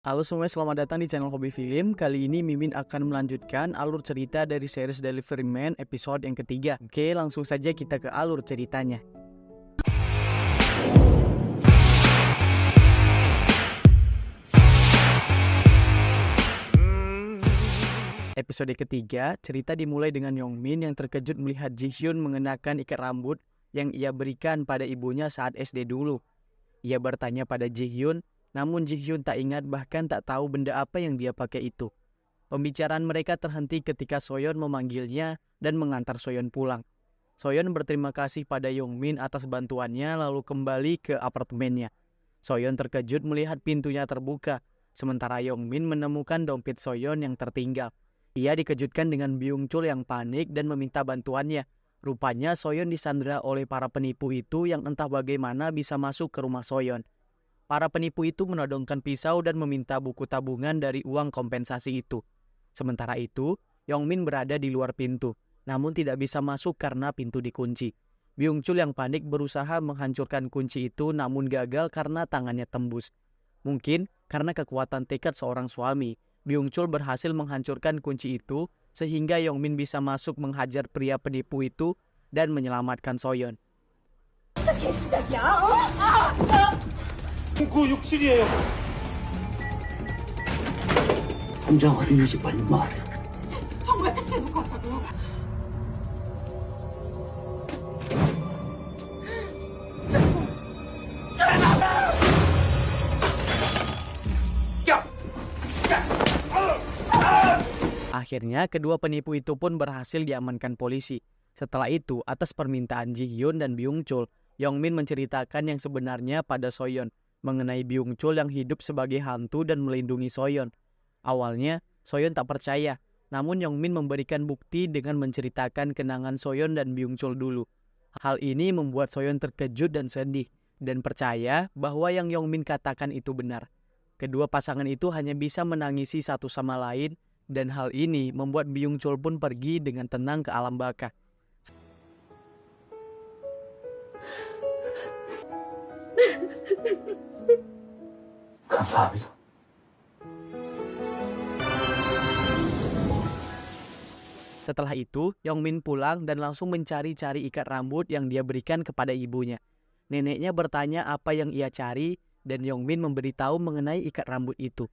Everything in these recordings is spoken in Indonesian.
Halo semuanya, selamat datang di channel Hobi Film. Kali ini Mimin akan melanjutkan alur cerita dari series Delivery Man episode yang ketiga. Oke, langsung saja kita ke alur ceritanya. Episode ketiga, cerita dimulai dengan Yongmin yang terkejut melihat Ji-hyun mengenakan ikat rambut yang ia berikan pada ibunya saat SD dulu. Ia bertanya pada Ji-hyun, namun Ji-hyun tak ingat bahkan tak tahu benda apa yang dia pakai itu. Pembicaraan mereka terhenti ketika Soyeon memanggilnya dan mengantar Soyeon pulang. Soyeon berterima kasih pada Yongmin atas bantuannya lalu kembali ke apartemennya. Soyeon terkejut melihat pintunya terbuka, sementara Yongmin menemukan dompet Soyeon yang tertinggal. Ia dikejutkan dengan Byung-chul yang panik dan meminta bantuannya. Rupanya Soyeon disandera oleh para penipu itu yang entah bagaimana bisa masuk ke rumah Soyeon. Para penipu itu menodongkan pisau dan meminta buku tabungan dari uang kompensasi itu. Sementara itu, Yongmin berada di luar pintu, namun tidak bisa masuk karena pintu dikunci. Byung-chul yang panik berusaha menghancurkan kunci itu namun gagal karena tangannya tembus. Mungkin karena kekuatan tekad seorang suami, Byung-chul berhasil menghancurkan kunci itu sehingga Yongmin bisa masuk menghajar pria penipu itu dan menyelamatkan Soyeon. 당장 어디인지 빨리 말해. 정말 택시에 놓고 왔다고요? Akhirnya, kedua penipu itu pun berhasil diamankan polisi. Setelah itu, atas permintaan Ji-hyun dan Byung-chul, Yongmin menceritakan yang sebenarnya pada Soyeon mengenai Byung-chul yang hidup sebagai hantu dan melindungi Soyeon. Awalnya, Soyeon tak percaya, namun Yongmin memberikan bukti dengan menceritakan kenangan Soyeon dan Byung-chul dulu. Hal ini membuat Soyeon terkejut dan sedih, dan percaya bahwa yang Yongmin katakan itu benar. Kedua pasangan itu hanya bisa menangisi satu sama lain, dan hal ini membuat Byung-chul pun pergi dengan tenang ke alam baka. 감사합니다. Setelah itu, Yongmin pulang dan langsung mencari-cari ikat rambut yang dia berikan kepada ibunya. Neneknya bertanya apa yang ia cari, dan Yongmin memberitahu mengenai ikat rambut itu.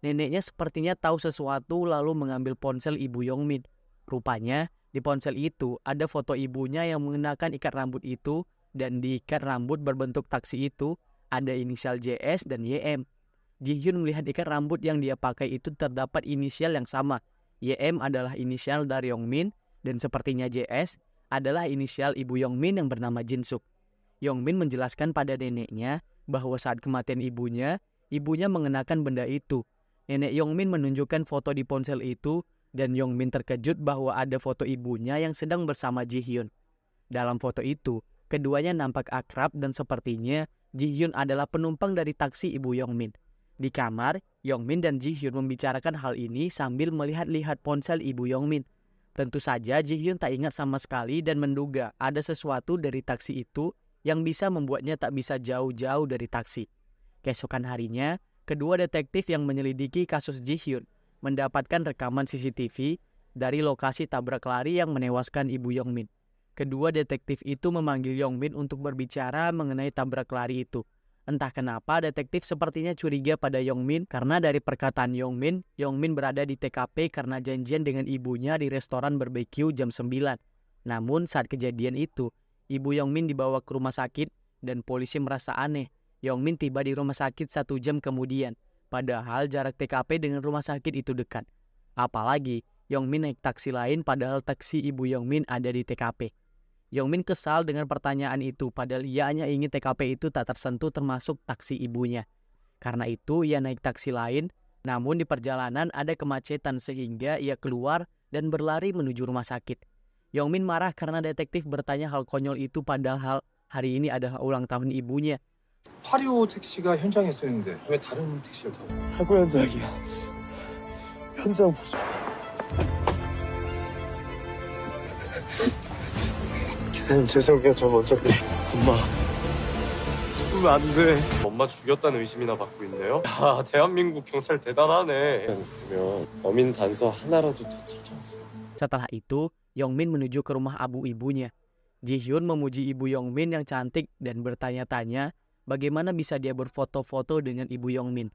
Neneknya sepertinya tahu sesuatu lalu mengambil ponsel ibu Yongmin. Rupanya, di ponsel itu ada foto ibunya yang mengenakan ikat rambut itu, dan di ikat rambut berbentuk taksi itu ada inisial JS dan YM. Ji-hyun melihat ikat rambut yang dia pakai itu terdapat inisial yang sama. YM adalah inisial dari Yongmin, dan sepertinya JS adalah inisial ibu Yongmin yang bernama Jin-suk. Yongmin menjelaskan pada neneknya bahwa saat kematian ibunya mengenakan benda itu. Nenek Yongmin menunjukkan foto di ponsel itu, dan Yongmin terkejut bahwa ada foto ibunya yang sedang bersama Ji-hyun. Dalam foto itu, keduanya nampak akrab dan sepertinya Ji-hyun adalah penumpang dari taksi ibu Yongmin. Di kamar, Yongmin dan Ji-hyun membicarakan hal ini sambil melihat-lihat ponsel ibu Yongmin. Tentu saja Ji-hyun tak ingat sama sekali dan menduga ada sesuatu dari taksi itu yang bisa membuatnya tak bisa jauh-jauh dari taksi. Keesokan harinya, kedua detektif yang menyelidiki kasus Ji-hyun mendapatkan rekaman CCTV dari lokasi tabrak lari yang menewaskan ibu Yongmin. Kedua detektif itu memanggil Yongmin untuk berbicara mengenai tabrak lari itu. Entah kenapa detektif sepertinya curiga pada Yongmin karena dari perkataan Yongmin berada di TKP karena janjian dengan ibunya di restoran barbeque jam 9. Namun saat kejadian itu, ibu Yongmin dibawa ke rumah sakit dan polisi merasa aneh. Yongmin tiba di rumah sakit 1 jam kemudian, padahal jarak TKP dengan rumah sakit itu dekat. Apalagi, Yongmin naik taksi lain padahal taksi ibu Yongmin ada di TKP. Yongmin kesal dengan pertanyaan itu padahal ia hanya ingin TKP itu tak tersentuh termasuk taksi ibunya. Karena itu ia naik taksi lain, namun di perjalanan ada kemacetan sehingga ia keluar dan berlari menuju rumah sakit. Yongmin marah karena detektif bertanya hal konyol itu padahal hari ini adalah ulang tahun ibunya. 825 택시가 현장에 쓰였는데 왜 다른 택시를 타고? 사고 현장이야. 현장 보조. 죄송해요. 저 먼저. 엄마. 죽으면 안 돼. 엄마 죽였다는 의심이나 받고 있네요? 야, 대한민국 경찰 대단하네. 있으면 범인 단서 하나라도 더 찾아오세요. Setelah itu, Yongmin menuju ke rumah abu ibunya. Ji-hyun memuji ibu Yongmin yang cantik dan bertanya-tanya bagaimana bisa dia berfoto-foto dengan ibu Yongmin.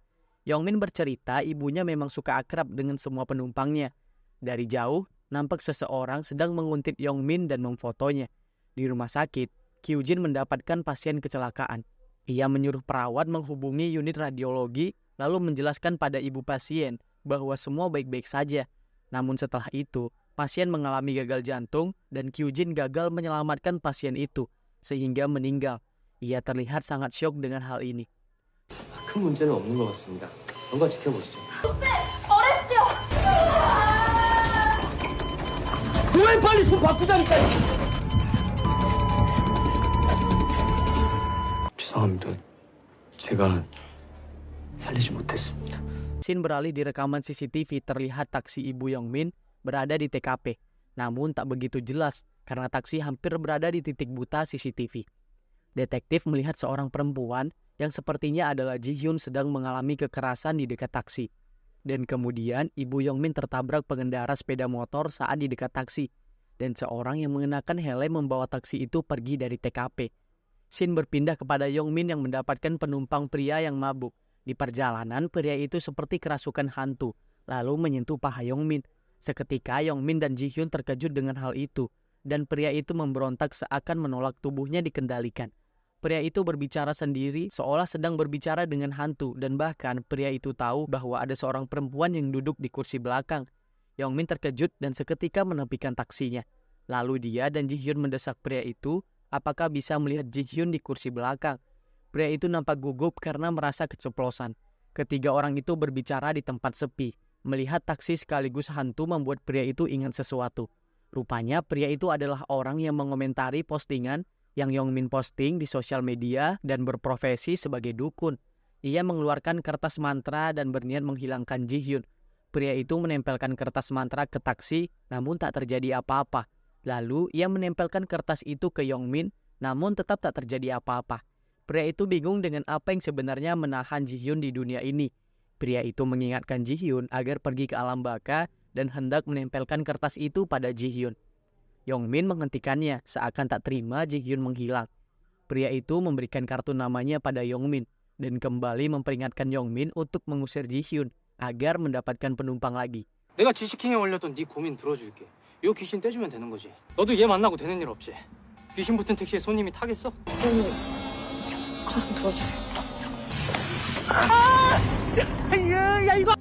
Yongmin bercerita ibunya memang suka akrab dengan semua penumpangnya. Dari jauh, nampak seseorang sedang menguntit Yongmin dan memfotonya. Di rumah sakit, Kyujin mendapatkan pasien kecelakaan. Ia menyuruh perawat menghubungi unit radiologi lalu menjelaskan pada ibu pasien bahwa semua baik-baik saja. Namun setelah itu, pasien mengalami gagal jantung dan Kyujin gagal menyelamatkan pasien itu sehingga meninggal. Ia terlihat sangat syok dengan hal ini. 큰 문제는 없는 것 같습니다. 한번 지켜보시죠. 어렵죠? 왜 빨리 손 바꾸자니까! 죄송합니다. 제가 살리지 못했습니다. Scene beralih di rekaman CCTV terlihat taksi ibu Yongmin berada di TKP. Namun tak begitu jelas karena taksi hampir berada di titik buta CCTV. Detektif melihat seorang perempuan yang sepertinya adalah Ji-hyun sedang mengalami kekerasan di dekat taksi. Dan kemudian ibu Yongmin tertabrak pengendara sepeda motor saat di dekat taksi. Dan seorang yang mengenakan helm membawa taksi itu pergi dari TKP. Scene berpindah kepada Yongmin yang mendapatkan penumpang pria yang mabuk. Di perjalanan, pria itu seperti kerasukan hantu, lalu menyentuh paha Yongmin. Seketika Yongmin dan Ji-hyun terkejut dengan hal itu, dan pria itu memberontak seakan menolak tubuhnya dikendalikan. Pria itu berbicara sendiri seolah sedang berbicara dengan hantu, dan bahkan pria itu tahu bahwa ada seorang perempuan yang duduk di kursi belakang. Yongmin terkejut dan seketika menepikan taksinya. Lalu dia dan Ji-hyun mendesak pria itu, apakah bisa melihat Ji-hyun di kursi belakang. Pria itu nampak gugup karena merasa keceplosan. Ketiga orang itu berbicara di tempat sepi. Melihat taksi sekaligus hantu membuat pria itu ingat sesuatu. Rupanya pria itu adalah orang yang mengomentari postingan yang Yongmin posting di sosial media dan berprofesi sebagai dukun. Ia mengeluarkan kertas mantra dan berniat menghilangkan Ji-hyun. Pria itu menempelkan kertas mantra ke taksi, namun tak terjadi apa-apa. Lalu ia menempelkan kertas itu ke Yongmin, namun tetap tak terjadi apa-apa. Pria itu bingung dengan apa yang sebenarnya menahan Ji-hyun di dunia ini. Pria itu mengingatkan Ji-hyun agar pergi ke alam baka dan hendak menempelkan kertas itu pada Ji-hyun. Yongmin menghentikannya seakan tak terima Ji-hyun menghilang. Pria itu memberikan kartu namanya pada Yongmin dan kembali memperingatkan Yongmin untuk mengusir Ji-hyun agar mendapatkan penumpang lagi. 내가 지식행에 올렸던 네 고민 들어줄게. 요 귀신 떼주면 되는 거지. 너도 얘 만나고 되는 일 없지. 귀신 붙은 택시에 손님이 타겠어? 선생님, 저 좀 도와주세요.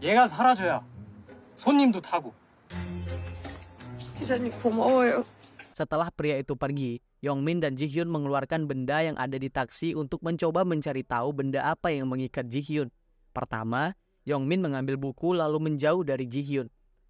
얘가 사라져야 손님도 타고. 기사님 고마워요. Setelah pria itu pergi, Yongmin dan Ji-hyun mengeluarkan benda yang ada di taksi untuk mencoba mencari tahu benda apa yang mengikat Ji-hyun. Pertama, Yongmin mengambil buku lalu menjauh dari Ji-hyun.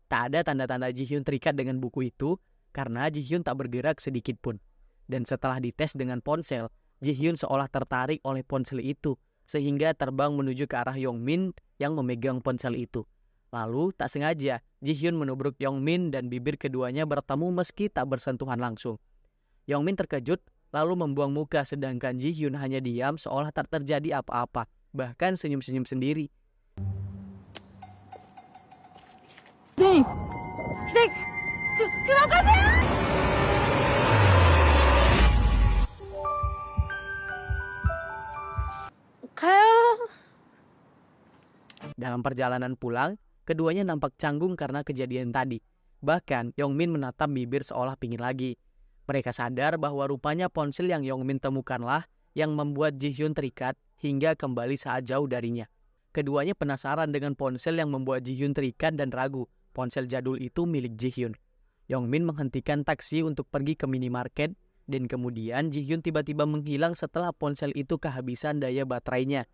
Tak ada tanda-tanda Ji-hyun terikat dengan buku itu karena Ji-hyun tak bergerak sedikit pun. Dan setelah dites dengan ponsel, Ji-hyun seolah tertarik oleh ponsel itu sehingga terbang menuju ke arah Yongmin yang memegang ponsel itu. Lalu tak sengaja Ji-hyun menubruk Yongmin dan bibir keduanya bertemu meski tak bersentuhan langsung. Yongmin terkejut lalu membuang muka sedangkan Ji-hyun hanya diam seolah tak terjadi apa-apa, bahkan senyum-senyum sendiri. 선생님, 선생님, 그만 가세요! 가요. Dalam perjalanan pulang, keduanya nampak canggung karena kejadian tadi. Bahkan Yongmin menatap bibir seolah pingin lagi. Mereka sadar bahwa rupanya ponsel yang Yongmin temukanlah yang membuat Ji-hyun terikat hingga kembali saat jauh darinya. Keduanya penasaran dengan ponsel yang membuat Ji-hyun terikat dan ragu. Ponsel jadul itu milik Ji-hyun. Yongmin menghentikan taksi untuk pergi ke minimarket dan kemudian Ji-hyun tiba-tiba menghilang setelah ponsel itu kehabisan daya baterainya.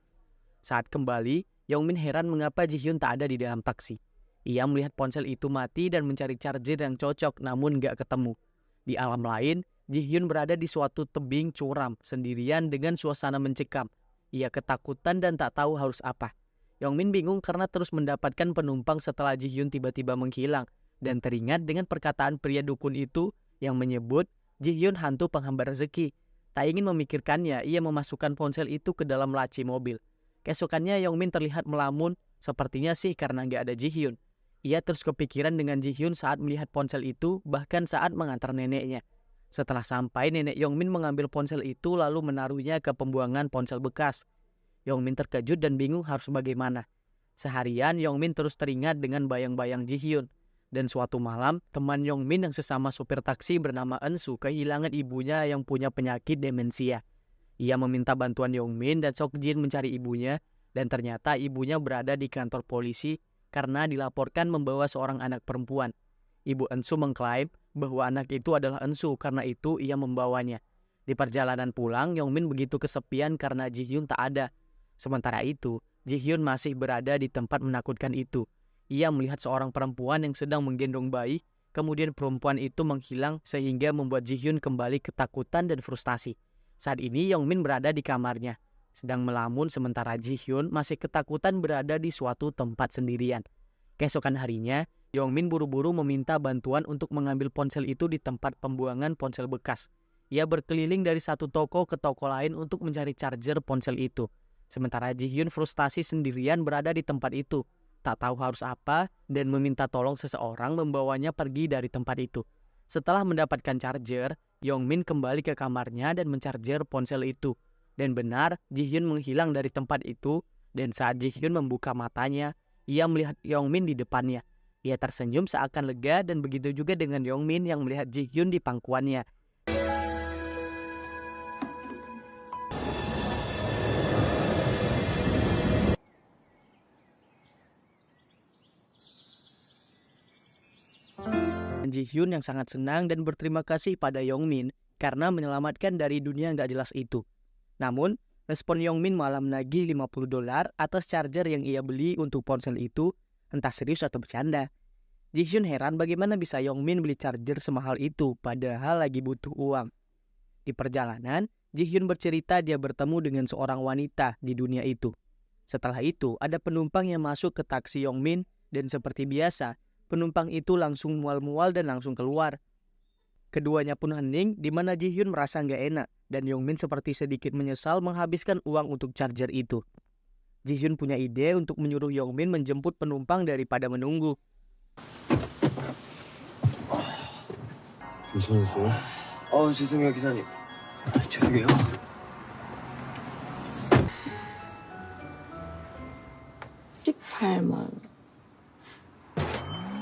Saat kembali, Yongmin heran mengapa Ji-hyun tak ada di dalam taksi. Ia melihat ponsel itu mati dan mencari charger yang cocok namun gak ketemu. Di alam lain, Ji-hyun berada di suatu tebing curam sendirian dengan suasana mencekam. Ia ketakutan dan tak tahu harus apa. Yongmin bingung karena terus mendapatkan penumpang setelah Ji-hyun tiba-tiba menghilang dan teringat dengan perkataan pria dukun itu yang menyebut Ji-hyun hantu penghamba rezeki. Tak ingin memikirkannya, ia memasukkan ponsel itu ke dalam laci mobil. Keesokannya Yongmin terlihat melamun, sepertinya sih karena nggak ada Ji-hyun. Ia terus kepikiran dengan Ji-hyun saat melihat ponsel itu, bahkan saat mengantar neneknya. Setelah sampai, nenek Yongmin mengambil ponsel itu lalu menaruhnya ke pembuangan ponsel bekas. Yongmin terkejut dan bingung harus bagaimana. Seharian Yongmin terus teringat dengan bayang-bayang Ji-hyun. Dan suatu malam, teman Yongmin yang sesama supir taksi bernama Eun-soo kehilangan ibunya yang punya penyakit demensia. Ia meminta bantuan Yongmin dan Seok-jin mencari ibunya, dan ternyata ibunya berada di kantor polisi karena dilaporkan membawa seorang anak perempuan. Ibu Eun-soo mengklaim bahwa anak itu adalah Eun-soo, karena itu ia membawanya. Di perjalanan pulang, Yongmin begitu kesepian karena Ji-hyun tak ada. Sementara itu, Ji-hyun masih berada di tempat menakutkan itu. Ia melihat seorang perempuan yang sedang menggendong bayi, kemudian perempuan itu menghilang sehingga membuat Ji-hyun kembali ketakutan dan frustasi. Saat ini Yongmin berada di kamarnya, sedang melamun sementara Ji-hyun masih ketakutan berada di suatu tempat sendirian. Keesokan harinya, Yongmin buru-buru meminta bantuan untuk mengambil ponsel itu di tempat pembuangan ponsel bekas. Ia berkeliling dari satu toko ke toko lain untuk mencari charger ponsel itu. Sementara Ji-hyun frustasi sendirian berada di tempat itu, tak tahu harus apa dan meminta tolong seseorang membawanya pergi dari tempat itu. Setelah mendapatkan charger, Yongmin kembali ke kamarnya dan mencharger ponsel itu. Dan benar, Ji-hyun menghilang dari tempat itu, dan saat Ji-hyun membuka matanya, ia melihat Yongmin di depannya. Ia tersenyum seakan lega dan begitu juga dengan Yongmin yang melihat Ji-hyun di pangkuannya. Ji-hyun yang sangat senang dan berterima kasih pada Yongmin karena menyelamatkan dari dunia nggak jelas itu. Namun, respon Yongmin malah menagih $50 atas charger yang ia beli untuk ponsel itu, entah serius atau bercanda. Ji-hyun heran bagaimana bisa Yongmin beli charger semahal itu padahal lagi butuh uang. Di perjalanan, Ji-hyun bercerita dia bertemu dengan seorang wanita di dunia itu. Setelah itu, ada penumpang yang masuk ke taksi Yongmin dan seperti biasa, penumpang itu langsung mual-mual dan langsung keluar. Keduanya pun hening, di mana Ji-hyun merasa nggak enak, dan Yongmin seperti sedikit menyesal menghabiskan uang untuk charger itu. Ji-hyun punya ide untuk menyuruh Yongmin menjemput penumpang daripada menunggu. 괜찮으세요? 죄송해요 기사님. 죄송해요.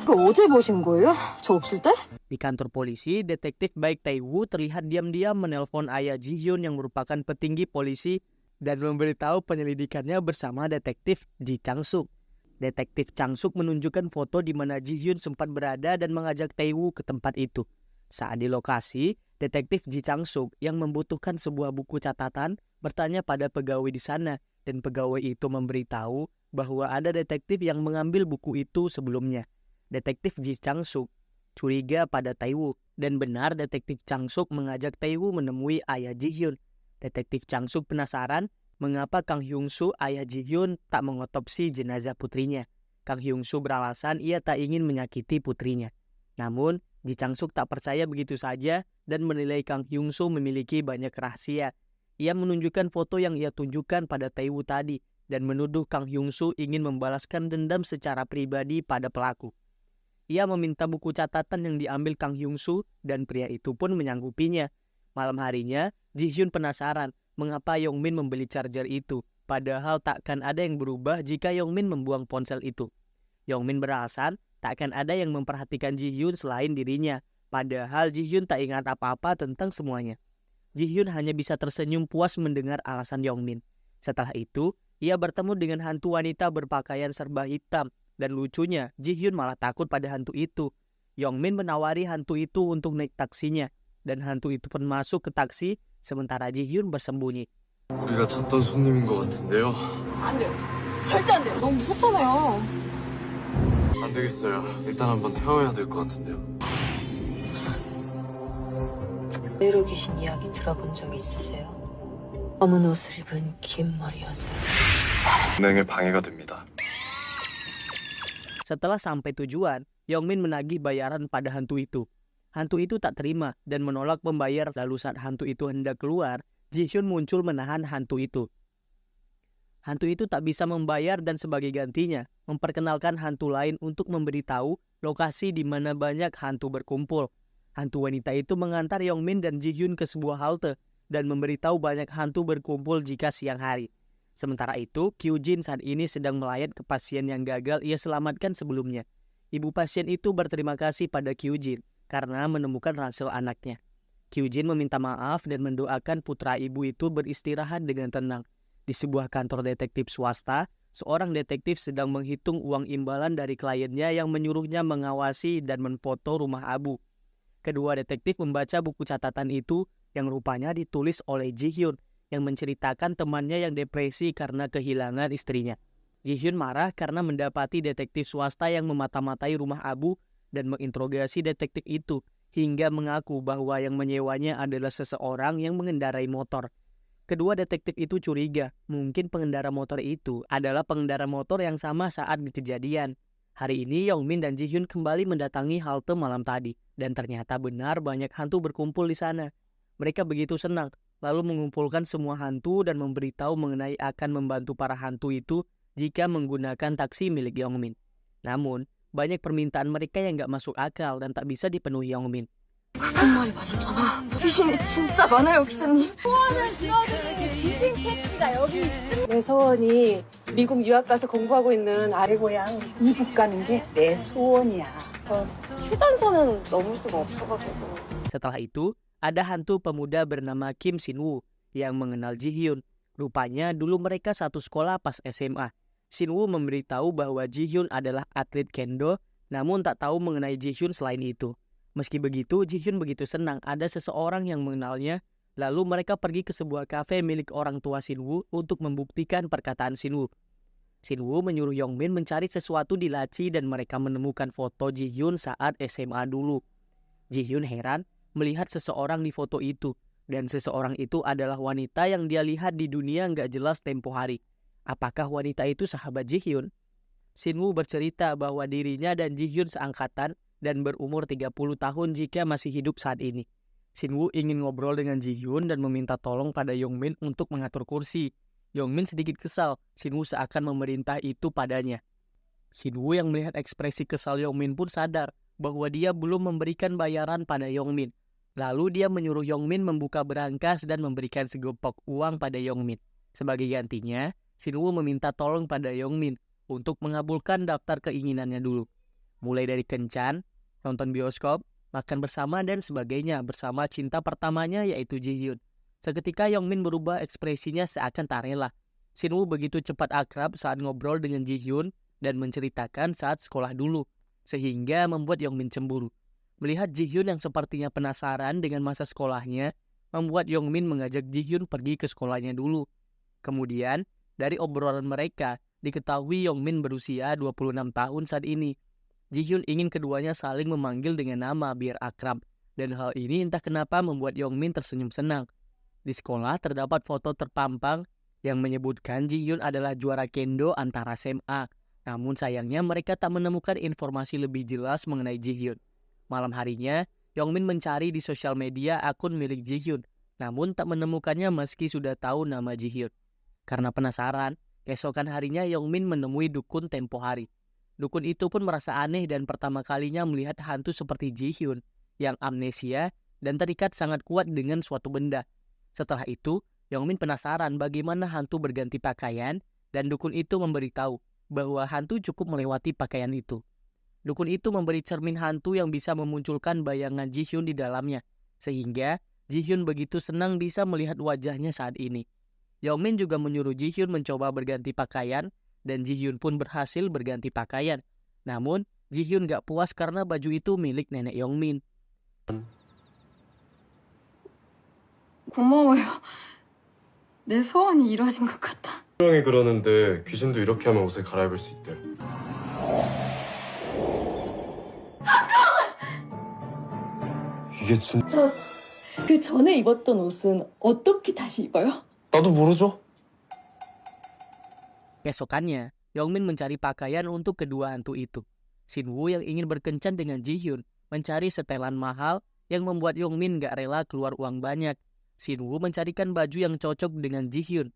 그 어제 보신 거예요? 저 없을 때? Di kantor polisi, detektif Baik Tae-woo terlihat diam-diam menelpon ayah Ji-hyun yang merupakan petinggi polisi dan memberitahu penyelidikannya bersama detektif Ji Chang-suk. Detektif Chang-suk menunjukkan foto di mana Ji-hyun sempat berada dan mengajak Tae-woo ke tempat itu. Saat di lokasi, detektif Ji Chang-suk yang membutuhkan sebuah buku catatan bertanya pada pegawai di sana dan pegawai itu memberitahu bahwa ada detektif yang mengambil buku itu sebelumnya. Detektif Ji Chang-suk curiga pada Tae-woo dan benar detektif Chang-suk mengajak Tae-woo menemui ayah Ji-hyun. Detektif Chang-suk penasaran mengapa Kang Hyung-soo ayah Ji-hyun tak mengotopsi jenazah putrinya. Kang Hyung-soo beralasan ia tak ingin menyakiti putrinya. Namun, Ji Chang-suk tak percaya begitu saja dan menilai Kang Hyung-soo memiliki banyak rahasia. Ia menunjukkan foto yang ia tunjukkan pada Tae-woo tadi dan menuduh Kang Hyung-soo ingin membalaskan dendam secara pribadi pada pelaku. Ia meminta buku catatan yang diambil Kang Hyung-soo dan pria itu pun menyanggupinya. Malam harinya, Ji-hyun penasaran mengapa Yongmin membeli charger itu, padahal takkan ada yang berubah jika Yongmin membuang ponsel itu. Yongmin beralasan takkan ada yang memperhatikan Ji-hyun selain dirinya, padahal Ji-hyun tak ingat apa-apa tentang semuanya. Ji-hyun hanya bisa tersenyum puas mendengar alasan Yongmin. Setelah itu, ia bertemu dengan hantu wanita berpakaian serba hitam. Dan lucunya, Ji-hyun malah takut pada hantu itu. Yongmin menawari hantu itu untuk naik taksinya. Dan hantu itu pun masuk ke taksi, sementara Ji-hyun bersembunyi. 우리가 찾던 손님인 것 같은데요. 안 돼요. 절대 안 돼요. 너무 무섭잖아요. 안 되겠어요. 일단 한번 태워야 될 것 같은데요. 외로 귀신 이야기 들어본 적 있으세요? 검은 옷을 입은 긴 머리 여자. 운행에 방해가 됩니다. Setelah sampai tujuan, Yongmin menagih bayaran pada hantu itu. Hantu itu tak terima dan menolak membayar. Lalu saat hantu itu hendak keluar, Ji-hyun muncul menahan hantu itu. Hantu itu tak bisa membayar dan sebagai gantinya memperkenalkan hantu lain untuk memberitahu lokasi di mana banyak hantu berkumpul. Hantu wanita itu mengantar Yongmin dan Ji-hyun ke sebuah halte dan memberitahu banyak hantu berkumpul jika siang hari. Sementara itu, Kyujin saat ini sedang melayat ke pasien yang gagal ia selamatkan sebelumnya. Ibu pasien itu berterima kasih pada Kyujin karena menemukan ransel anaknya. Kyujin meminta maaf dan mendoakan putra ibu itu beristirahat dengan tenang. Di sebuah kantor detektif swasta, seorang detektif sedang menghitung uang imbalan dari kliennya yang menyuruhnya mengawasi dan memfoto rumah Abu. Kedua detektif membaca buku catatan itu yang rupanya ditulis oleh Ji-hyun yang menceritakan temannya yang depresi karena kehilangan istrinya. Ji-hyun marah karena mendapati detektif swasta yang memata-matai rumah Abu dan menginterogasi detektif itu hingga mengaku bahwa yang menyewanya adalah seseorang yang mengendarai motor. Kedua detektif itu curiga, mungkin pengendara motor itu adalah pengendara motor yang sama saat kejadian. Hari ini Yongmin dan Ji-hyun kembali mendatangi halte malam tadi dan ternyata benar banyak hantu berkumpul di sana. Mereka begitu senang, lalu mengumpulkan semua hantu dan memberitahu mengenai akan membantu para hantu itu jika menggunakan taksi milik Yongmin. Namun, banyak permintaan mereka yang gak masuk akal dan tak bisa dipenuhi Yongmin. 그런 말이 맞았잖아. 귀신이 진짜 많아요, 기사님. 내 소원이 미국 유학 가서 공부하고 있는 아래 고향 이북 가는 게 내 소원이야. 휴전선은 넘을 수가 없어가지고. Setelah itu, ada hantu pemuda bernama Kim Sin-woo yang mengenal Ji-hyun. Rupanya dulu mereka satu sekolah pas SMA. Sin-woo memberitahu bahwa Ji-hyun adalah atlet kendo, namun tak tahu mengenai Ji-hyun selain itu. Meski begitu, Ji-hyun begitu senang ada seseorang yang mengenalnya, lalu mereka pergi ke sebuah kafe milik orang tua Sin-woo untuk membuktikan perkataan Sin-woo. Sin-woo menyuruh Yongmin mencari sesuatu di laci dan mereka menemukan foto Ji-hyun saat SMA dulu. Ji-hyun heran melihat seseorang di foto itu, dan seseorang itu adalah wanita yang dia lihat di dunia nggak jelas tempo hari. Apakah wanita itu sahabat Ji-hyun? Sin-woo bercerita bahwa dirinya dan Ji-hyun seangkatan dan berumur 30 tahun jika masih hidup saat ini. Sin-woo ingin ngobrol dengan Ji-hyun dan meminta tolong pada Yongmin untuk mengatur kursi. Yongmin sedikit kesal, Sin-woo seakan memerintah itu padanya. Sin-woo yang melihat ekspresi kesal Yongmin pun sadar bahwa dia belum memberikan bayaran pada Yongmin. Lalu dia menyuruh Yongmin membuka berangkas dan memberikan segepok uang pada Yongmin. Sebagai gantinya, Sin-woo meminta tolong pada Yongmin untuk mengabulkan daftar keinginannya dulu. Mulai dari kencan, nonton bioskop, makan bersama dan sebagainya bersama cinta pertamanya yaitu Ji-hyun. Seketika Yongmin berubah ekspresinya seakan tak rela. Sin-woo begitu cepat akrab saat ngobrol dengan Ji-hyun dan menceritakan saat sekolah dulu, sehingga membuat Yongmin cemburu. Melihat Ji-hyun yang sepertinya penasaran dengan masa sekolahnya, membuat Yongmin mengajak Ji-hyun pergi ke sekolahnya dulu. Kemudian, dari obrolan mereka, diketahui Yongmin berusia 26 tahun saat ini. Ji-hyun ingin keduanya saling memanggil dengan nama biar akrab, dan hal ini entah kenapa membuat Yongmin tersenyum senang. Di sekolah terdapat foto terpampang yang menyebutkan Ji-hyun adalah juara kendo antara SMA. Namun sayangnya mereka tak menemukan informasi lebih jelas mengenai Ji-hyun. Malam harinya, Yongmin mencari di sosial media akun milik Ji-hyun, namun tak menemukannya meski sudah tahu nama Ji-hyun. Karena penasaran, keesokan harinya Yongmin menemui dukun tempo hari. Dukun itu pun merasa aneh dan pertama kalinya melihat hantu seperti Ji-hyun yang amnesia dan terikat sangat kuat dengan suatu benda. Setelah itu, Yongmin penasaran bagaimana hantu berganti pakaian dan dukun itu memberitahu bahwa hantu cukup melewati pakaian itu. Dukun itu memberi cermin hantu yang bisa memunculkan bayangan Ji-hyun di dalamnya, sehingga Ji-hyun begitu senang bisa melihat wajahnya saat ini. Yongmin juga menyuruh Ji-hyun mencoba berganti pakaian, dan Ji-hyun pun berhasil berganti pakaian. Namun, Ji-hyun gak puas karena baju itu milik nenek Yongmin. 고마워요. 내 소원이 이루어진 것 같아. 분명히 그러는데 귀신도 이렇게 하면 옷을 갈아입을 수 있대요. 이게 진짜 그 전에 입었던 옷은 어떻게 다시 입어요? 나도 모르죠. Keesokannya, Yongmin mencari pakaian untuk kedua hantu itu. Sin-woo yang ingin berkencan dengan Ji-hyun mencari setelan mahal yang membuat Yongmin gak rela keluar uang banyak. Shin-woo mencarikan baju yang cocok dengan Ji-hyun.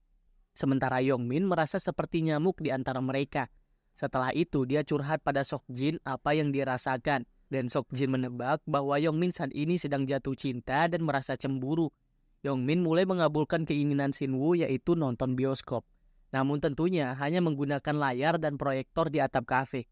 Sementara Yongmin merasa seperti nyamuk di antara mereka. Setelah itu dia curhat pada Seokjin apa yang dia rasakan. Dan Seokjin menebak bahwa Yongmin saat ini sedang jatuh cinta dan merasa cemburu. Yongmin mulai mengabulkan keinginan Shin-woo yaitu nonton bioskop. Namun tentunya hanya menggunakan layar dan proyektor di atap kafe.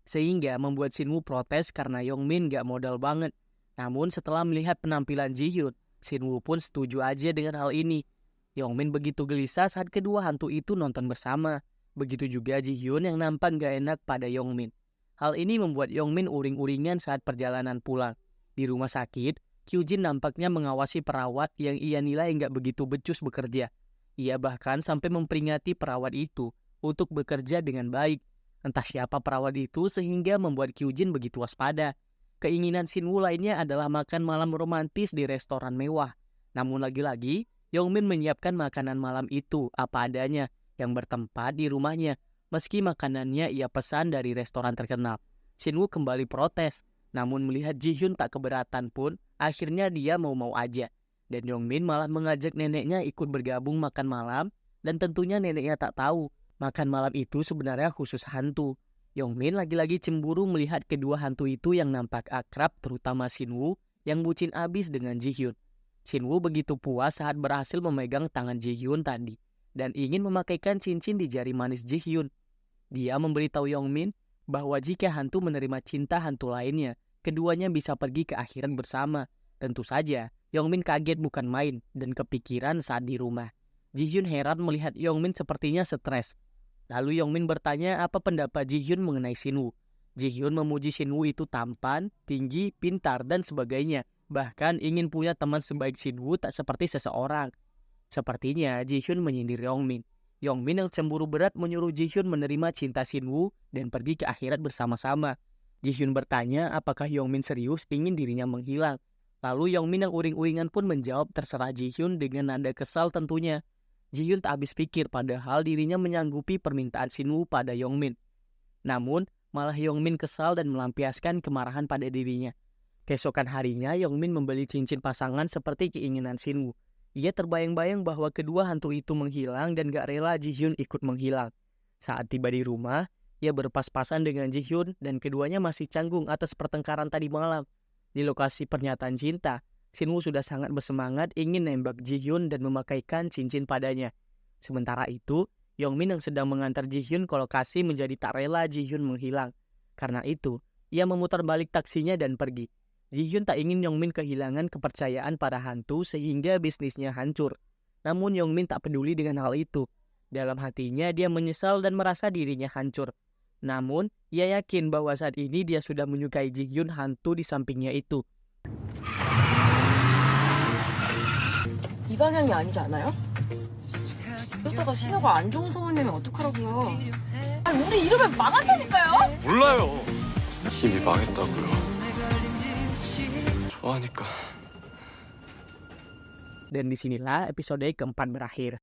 Sehingga membuat Shin-woo protes karena Yongmin gak modal banget. Namun setelah melihat penampilan Ji-hyun, Shin-woo pun setuju aja dengan hal ini. Yongmin begitu gelisah saat kedua hantu itu nonton bersama. Begitu juga Ji-hyun yang nampak gak enak pada Yongmin. Hal ini membuat Yongmin uring-uringan saat perjalanan pulang. Di rumah sakit, Kyujin nampaknya mengawasi perawat yang ia nilai gak begitu becus bekerja. Ia bahkan sampai memperingati perawat itu untuk bekerja dengan baik. Entah siapa perawat itu sehingga membuat Kyujin begitu waspada. Keinginan Shin-woo lainnya adalah makan malam romantis di restoran mewah. Namun lagi-lagi, Yongmin menyiapkan makanan malam itu apa adanya yang bertempat di rumahnya. Meski makanannya ia pesan dari restoran terkenal. Shin-woo kembali protes. Namun melihat Ji-hyun tak keberatan pun, akhirnya dia mau-mau aja. Dan Yongmin malah mengajak neneknya ikut bergabung makan malam. Dan tentunya neneknya tak tahu makan malam itu sebenarnya khusus hantu. Yongmin lagi-lagi cemburu melihat kedua hantu itu yang nampak akrab, terutama Shin-woo yang bucin abis dengan Ji-hyun. Shin-woo begitu puas saat berhasil memegang tangan Ji-hyun tadi dan ingin memakaikan cincin di jari manis Ji-hyun. Dia memberitahu Yongmin bahwa jika hantu menerima cinta hantu lainnya, keduanya bisa pergi ke akhirat bersama. Tentu saja, Yongmin kaget bukan main dan kepikiran saat di rumah. Ji-hyun heran melihat Yongmin sepertinya stres. Lalu Yongmin bertanya apa pendapat Ji-hyun mengenai Shin-woo. Ji-hyun memuji Shin-woo itu tampan, tinggi, pintar, dan sebagainya. Bahkan ingin punya teman sebaik Shin-woo tak seperti seseorang. Sepertinya Ji-hyun menyindir Yongmin. Yongmin yang cemburu berat menyuruh Ji-hyun menerima cinta Shin-woo dan pergi ke akhirat bersama-sama. Ji-hyun bertanya apakah Yongmin serius ingin dirinya menghilang. Lalu Yongmin yang uring-uringan pun menjawab terserah Ji-hyun dengan nada kesal tentunya. Ji-hyun tak habis pikir padahal dirinya menyanggupi permintaan Shin-woo pada Yongmin. Namun malah Yongmin kesal dan melampiaskan kemarahan pada dirinya. Keesokan harinya Yongmin membeli cincin pasangan seperti keinginan Shin-woo. Ia terbayang-bayang bahwa kedua hantu itu menghilang dan gak rela Ji-hyun ikut menghilang. Saat tiba di rumah, ia berpas-pasan dengan Ji-hyun dan keduanya masih canggung atas pertengkaran tadi malam. Di lokasi pernyataan cinta, Shin-woo sudah sangat bersemangat ingin nembak Ji-hyun dan memakaikan cincin padanya. Sementara itu, Yongmin yang sedang mengantar Ji-hyun ke lokasi menjadi tak rela Ji-hyun menghilang. Karena itu, ia memutar balik taksinya dan pergi. Ji-hyun tak ingin Yongmin kehilangan kepercayaan pada hantu sehingga bisnisnya hancur. Namun Yongmin tak peduli dengan hal itu. Dalam hatinya dia menyesal dan merasa dirinya hancur. Namun, ia yakin bahwa saat ini dia sudah menyukai Ji-hyun hantu di sampingnya itu. 이 방향이 아니지 않아요? 그러다가 신호가 안 좋은 소문 내면 어떡하라고요? 아니, 우리 이러면 망한다니까요? 몰라요. 이미 망했다고요. 좋아하니까. Dan disinilah episode keempat berakhir.